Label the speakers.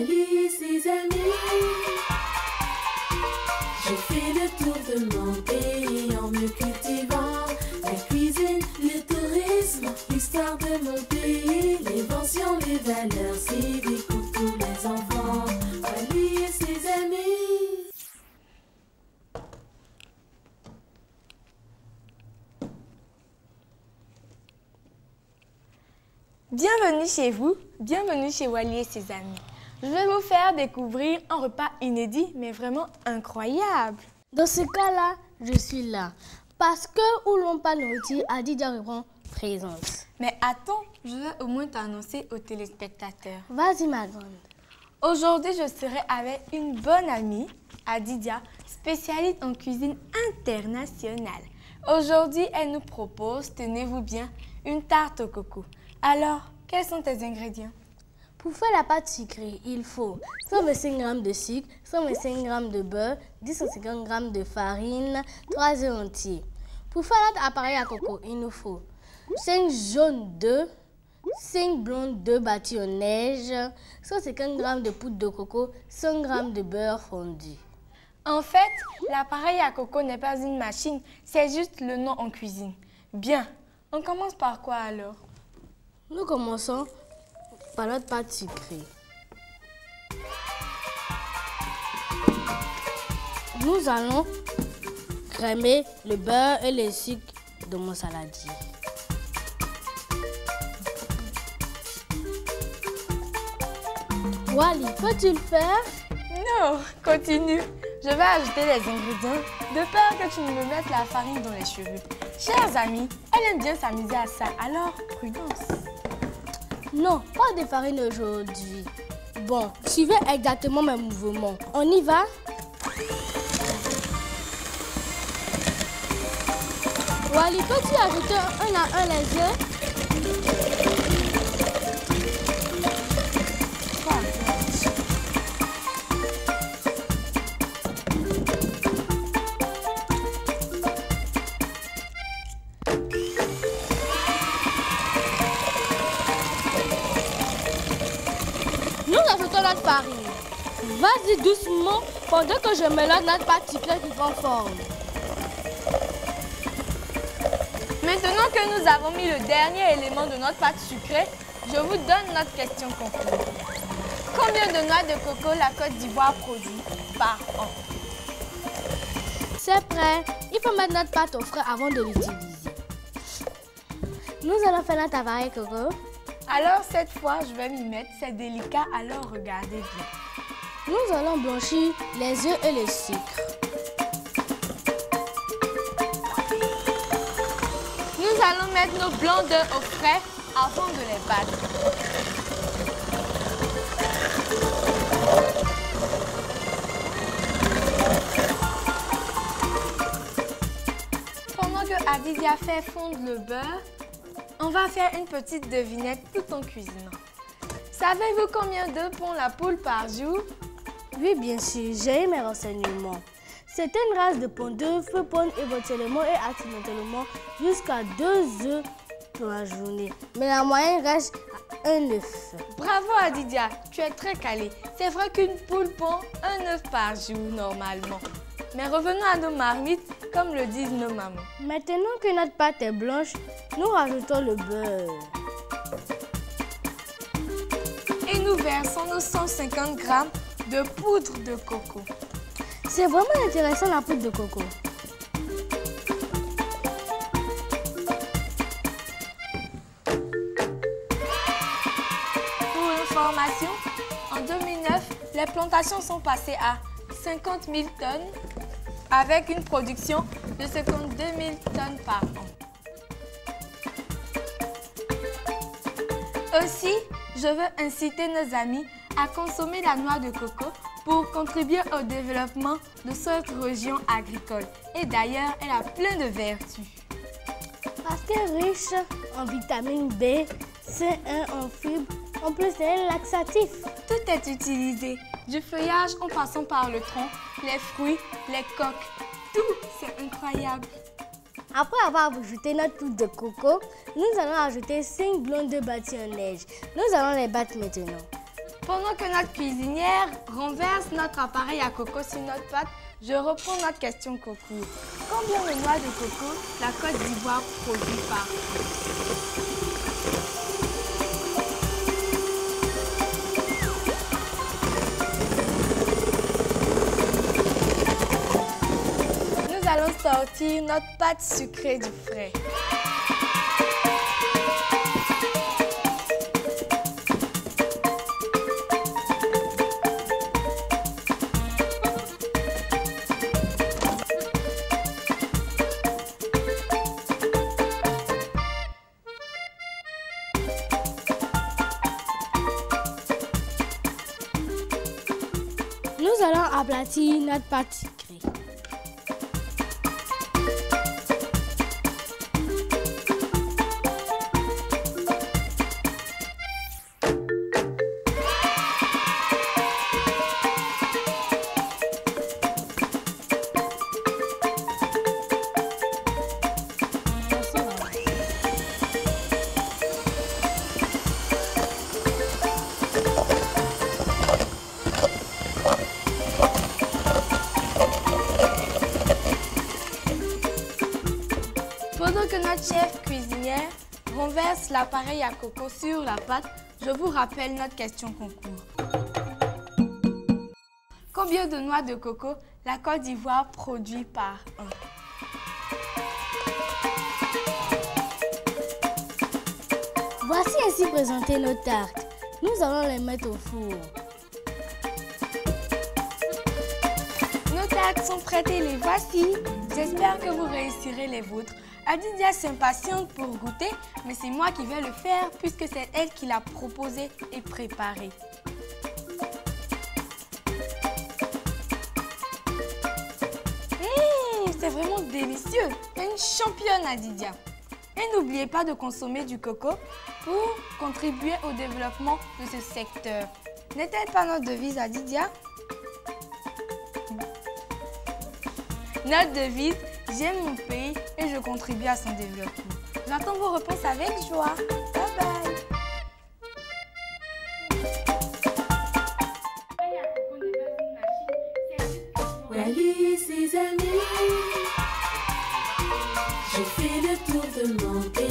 Speaker 1: Wally et ses amis. Je fais le tour de mon pays en me cultivant la cuisine, le tourisme, l'histoire de mon pays, l'invention, les valeurs civiques pour tous les enfants. Wally et ses amis.
Speaker 2: Bienvenue chez vous, bienvenue chez Wally et ses amis. Je vais vous faire découvrir un repas inédit, mais vraiment incroyable.
Speaker 3: Dans ce cas-là, je suis là. Parce que où l'on parle nourriture, Adidia répond présence.
Speaker 2: Mais attends, je vais au moins t'annoncer aux téléspectateurs.
Speaker 3: Vas-y, ma grande.
Speaker 2: Aujourd'hui, je serai avec une bonne amie, Adidia, spécialiste en cuisine internationale. Aujourd'hui, elle nous propose, tenez-vous bien, une tarte au coco. Alors, quels sont tes ingrédients?
Speaker 3: Pour faire la pâte sucrée, il faut 125 g de sucre, 125 g de beurre, 250 g de farine, 3 œufs entiers. Pour faire notre appareil à coco, il nous faut 5 jaunes d'œufs, 5 blancs d'œufs battus en neige, 150 g de poudre de coco, 100 g de beurre fondu.
Speaker 2: En fait, l'appareil à coco n'est pas une machine, c'est juste le nom en cuisine. Bien, on commence par quoi alors?
Speaker 3: Nous commençons par notre pâte sucrée. Nous allons crémer le beurre et le sucre de mon saladier. Wally, peux-tu le faire?
Speaker 2: Non, continue. Je vais ajouter les ingrédients de peur que tu ne me mettes la farine dans les cheveux. Chers amis, elle aime bien s'amuser à ça, alors prudence.
Speaker 3: Non, pas de farine aujourd'hui. Bon, suivez exactement mes mouvements. On y va? Wally, peux-tu ajouter un à un les œufs? Nous ajoutons notre farine. Vas-y doucement pendant que je mélange notre pâte sucrée qui prend forme.
Speaker 2: Maintenant que nous avons mis le dernier élément de notre pâte sucrée, je vous donne notre question concours. Combien de noix de coco la Côte d'Ivoire produit par an?
Speaker 3: C'est prêt. Il faut mettre notre pâte au frais avant de l'utiliser. Nous allons faire notre appareil coco.
Speaker 2: Alors cette fois, je vais m'y mettre. C'est délicat, alors regardez bien.
Speaker 3: Nous allons blanchir les œufs et le sucre.
Speaker 2: Nous allons mettre nos blancs d'œufs au frais avant de les battre. Pendant que Adidia fait fondre le beurre, on va faire une petite devinette tout en cuisinant. Savez-vous combien d'œufs pond la poule par jour?
Speaker 3: Oui, bien sûr, j'ai eu mes renseignements. Certaines races de pondeuses peuvent pondre éventuellement et accidentellement jusqu'à 2 œufs pour la journée. Mais la moyenne reste à 1 œuf.
Speaker 2: Bravo Adidia, tu es très calée. C'est vrai qu'une poule pond 1 œuf par jour normalement. Mais revenons à nos marmites, comme le disent nos mamans.
Speaker 3: Maintenant que notre pâte est blanche, nous rajoutons le beurre.
Speaker 2: Et nous versons nos 150 g de poudre de coco.
Speaker 3: C'est vraiment intéressant la poudre de coco.
Speaker 2: Pour information, en 2009, les plantations sont passées à 50 000 tonnes avec une production de 52 000 tonnes par an. Aussi, je veux inciter nos amis à consommer la noix de coco pour contribuer au développement de cette région agricole. Et d'ailleurs, elle a plein de vertus.
Speaker 3: Parce qu'elle est riche en vitamine B, C1, en fibres, en plus elle est laxatif.
Speaker 2: Tout est utilisé, du feuillage en passant par le tronc, les fruits, les coques. Tout, c'est incroyable.
Speaker 3: Après avoir ajouté notre poudre de coco, nous allons ajouter 5 blancs d'œufs battus en neige. Nous allons les battre maintenant.
Speaker 2: Pendant que notre cuisinière renverse notre appareil à coco sur notre pâte, je reprends notre question concours. Combien de noix de coco la Côte d'Ivoire produit par an? Nous allons sortir notre pâte sucrée du frais.
Speaker 3: Nous allons aplatir notre pâte sucrée.
Speaker 2: Pendant que notre chef cuisinière renverse l'appareil à coco sur la pâte, je vous rappelle notre question concours. Combien de noix de coco la Côte d'Ivoire produit par an?
Speaker 3: Voici ainsi présentées nos tartes. Nous allons les mettre au four.
Speaker 2: Nos tartes sont prêtes et les voici. J'espère que vous réussirez les vôtres. Adidia s'impatiente pour goûter, mais c'est moi qui vais le faire puisque c'est elle qui l'a proposé et préparé. C'est vraiment délicieux. Une championne, Adidia. Et n'oubliez pas de consommer du coco pour contribuer au développement de ce secteur. N'est-elle pas notre devise, Adidia? Notre devise, j'aime mon pays et je contribue à son développement. J'attends vos réponses avec joie. Bye bye.
Speaker 1: Wally, ses amis, j'ai fait le tour de mon pays.